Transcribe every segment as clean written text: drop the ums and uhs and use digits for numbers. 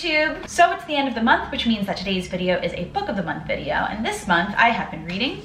YouTube! So it's the end of the month, which means that today's video is a book of the month video, and this month I have been reading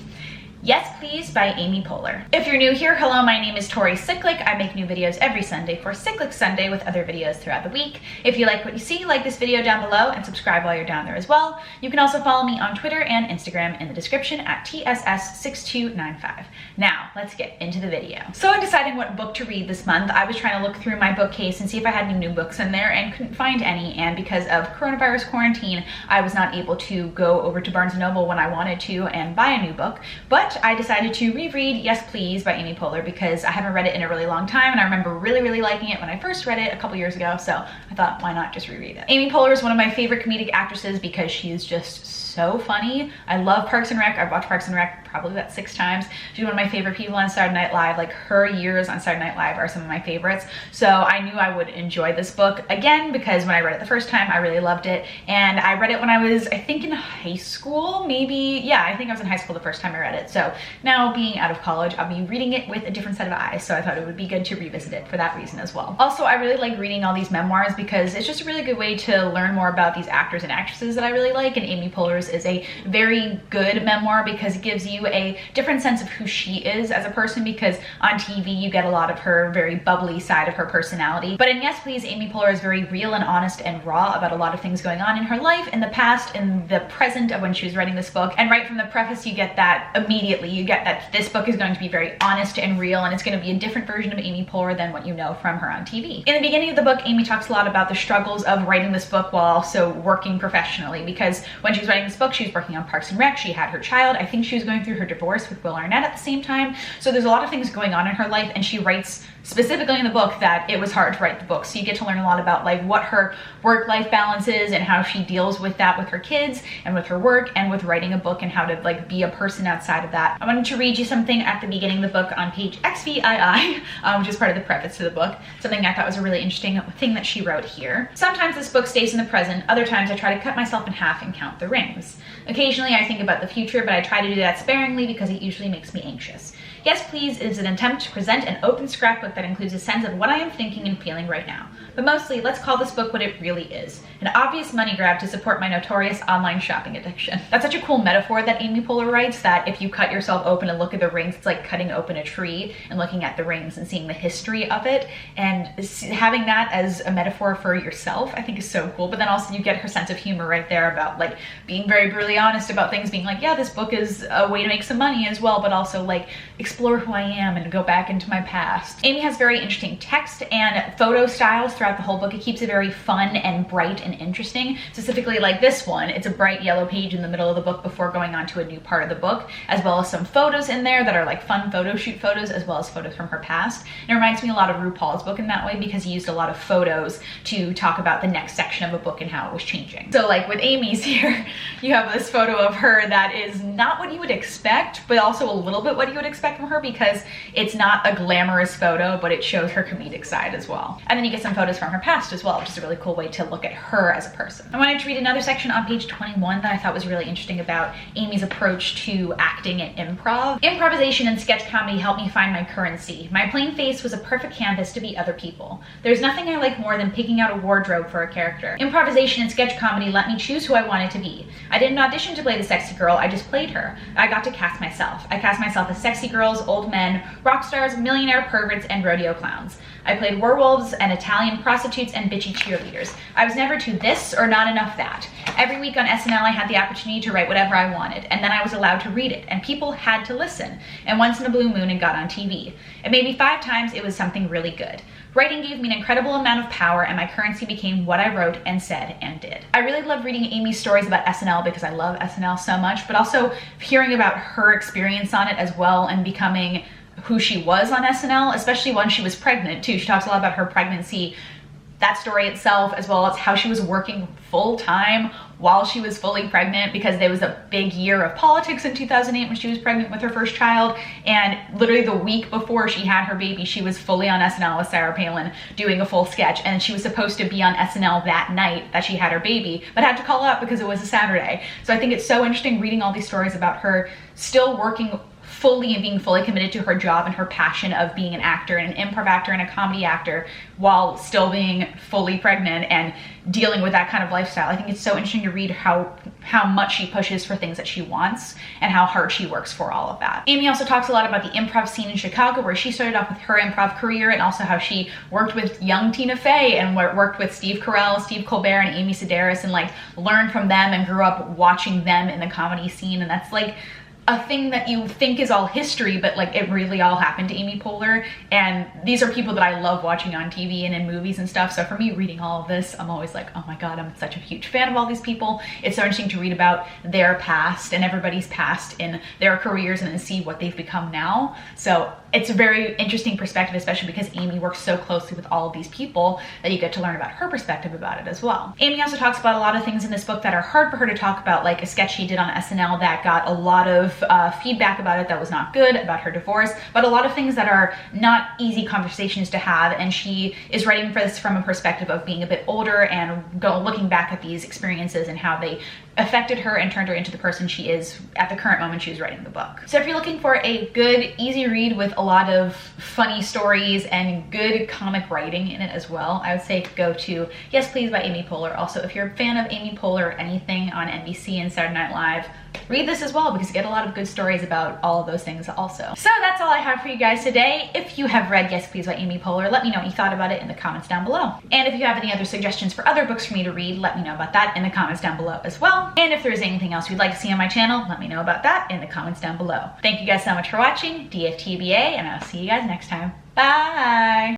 Yes Please by Amy Poehler. If you're new here, hello, my name is Tori Cyclic. I make new videos every Sunday for Cyclic Sunday with other videos throughout the week. If you like what you see, like this video down below and subscribe while you're down there as well. You can also follow me on Twitter and Instagram in the description at tss6295. Now, let's get into the video. So in deciding what book to read this month, I was trying to look through my bookcase and see if I had any new books in there and couldn't find any, and because of coronavirus quarantine, I was not able to go over to Barnes & Noble when I wanted to and buy a new book, but I decided to reread Yes Please by Amy Poehler because I haven't read it in a really long time and I remember really liking it when I first read it a couple years ago, so I thought, why not just reread it? Amy Poehler is one of my favorite comedic actresses because she is just so funny. I love Parks and Rec. I've watched Parks and Rec probably about 6 times. She's one of my favorite people on Saturday Night Live. Like, her years on Saturday Night Live are some of my favorites. So I knew I would enjoy this book again because when I read it the first time, I really loved it. And I read it when I was, I think, in high school, maybe. Yeah, I think I was in high school the first time I read it. So now being out of college, I'll be reading it with a different set of eyes. So I thought it would be good to revisit it for that reason as well. Also, I really like reading all these memoirs because it's just a really good way to learn more about these actors and actresses that I really like. And Amy Poehler's is a very good memoir because it gives you a different sense of who she is as a person, because on TV you get a lot of her very bubbly side of her personality. But in Yes Please, Amy Poehler is very real and honest and raw about a lot of things going on in her life, in the past, in the present of when she was writing this book. And right from the preface, you get that immediately. You get that this book is going to be very honest and real, and it's going to be a different version of Amy Poehler than what you know from her on TV. In the beginning of the book, Amy talks a lot about the struggles of writing this book while also working professionally, because when she was writing this book, she was working on Parks and Rec, she had her child, I think she was going through her divorce with Will Arnett at the same time, so there's a lot of things going on in her life, and she writes specifically in the book that it was hard to write the book. So you get to learn a lot about like what her work-life balance is and how she deals with that with her kids and with her work and with writing a book and how to like be a person outside of that. I wanted to read you something at the beginning of the book on page XVII, which is part of the preface to the book, something I thought was a really interesting thing that she wrote here. Sometimes this book stays in the present, other times I try to cut myself in half and count the rings. Occasionally I think about the future, but I try to do that sparingly because it usually makes me anxious. Yes Please is an attempt to present an open scrapbook that includes a sense of what I am thinking and feeling right now. But mostly, let's call this book what it really is: an obvious money grab to support my notorious online shopping addiction. That's such a cool metaphor that Amy Poehler writes, that if you cut yourself open and look at the rings, it's like cutting open a tree and looking at the rings and seeing the history of it. And having that as a metaphor for yourself, I think is so cool. But then also you get her sense of humor right there about like being very brutally honest about things, being like, yeah, this book is a way to make some money as well, but also like explore who I am and go back into my past. Amy has very interesting text and photo styles throughout the whole book. It keeps it very fun and bright and interesting. Specifically like this one, it's a bright yellow page in the middle of the book before going on to a new part of the book, as well as some photos in there that are like fun photo shoot photos, as well as photos from her past. And it reminds me a lot of RuPaul's book in that way because he used a lot of photos to talk about the next section of a book and how it was changing. So like with Amy's here, you have this photo of her that is not what you would expect, but also a little bit what you would expect from her, because it's not a glamorous photo, but it shows her comedic side as well. And then you get some photos from her past as well, which is a really cool way to look at her as a person. I wanted to read another section on page 21 that I thought was really interesting about Amy's approach to acting and improv. Improvisation and sketch comedy helped me find my currency. My plain face was a perfect canvas to be other people. There's nothing I like more than picking out a wardrobe for a character. Improvisation and sketch comedy let me choose who I wanted to be. I didn't audition to play the sexy girl, I just played her. I got to cast myself. I cast myself as sexy girls, old men, rock stars, millionaire perverts, and rodeo clowns. I played werewolves and Italian prostitutes and bitchy cheerleaders. I was never to this or not enough that. Every week on SNL, I had the opportunity to write whatever I wanted, and then I was allowed to read it, and people had to listen. And once in a blue moon, it got on TV. And maybe 5 times, it was something really good. Writing gave me an incredible amount of power, and my currency became what I wrote and said and did. I really love reading Amy's stories about SNL because I love SNL so much, but also hearing about her experience on it as well and becoming who she was on SNL, especially when she was pregnant too. She talks a lot about her pregnancy, that story itself, as well as how she was working full-time while she was fully pregnant, because there was a big year of politics in 2008 when she was pregnant with her first child, and literally the week before she had her baby, she was fully on SNL with Sarah Palin doing a full sketch, and she was supposed to be on SNL that night that she had her baby, but had to call out because it was a Saturday. So I think it's so interesting reading all these stories about her still working fully and being fully committed to her job and her passion of being an actor and an improv actor and a comedy actor while still being fully pregnant and dealing with that kind of lifestyle. I think it's so interesting to read how much she pushes for things that she wants and how hard she works for all of that. Amy also talks a lot about the improv scene in Chicago, where she started off with her improv career, and also how she worked with young Tina Fey and worked with Steve Carell, Steve Colbert, and Amy Sedaris, and like learned from them and grew up watching them in the comedy scene. And that's like a thing that you think is all history, but like it really all happened to Amy Poehler. And these are people that I love watching on TV and in movies and stuff. So for me, reading all of this, I'm always like, oh my God, I'm such a huge fan of all these people. It's so interesting to read about their past and everybody's past in their careers and then see what they've become now. So it's a very interesting perspective, especially because Amy works so closely with all of these people that you get to learn about her perspective about it as well. Amy also talks about a lot of things in this book that are hard for her to talk about, like a sketch she did on SNL that got a lot of feedback about it that was not good, about her divorce, but a lot of things that are not easy conversations to have. And she is writing for this from a perspective of being a bit older and looking back at these experiences and how they affected her and turned her into the person she is at the current moment she was writing the book. So if you're looking for a good, easy read with a lot of funny stories and good comic writing in it as well, I would say go to Yes Please by Amy Poehler. Also, if you're a fan of Amy Poehler or anything on NBC and Saturday Night Live, read this as well, because you get a lot of good stories about all of those things also. So that's all I have for you guys today. If you have read Yes Please by Amy Poehler, let me know what you thought about it in the comments down below. And if you have any other suggestions for other books for me to read, let me know about that in the comments down below as well. And if there's anything else you'd like to see on my channel, let me know about that in the comments down below. Thank you guys so much for watching, DFTBA, and I'll see you guys next time. Bye!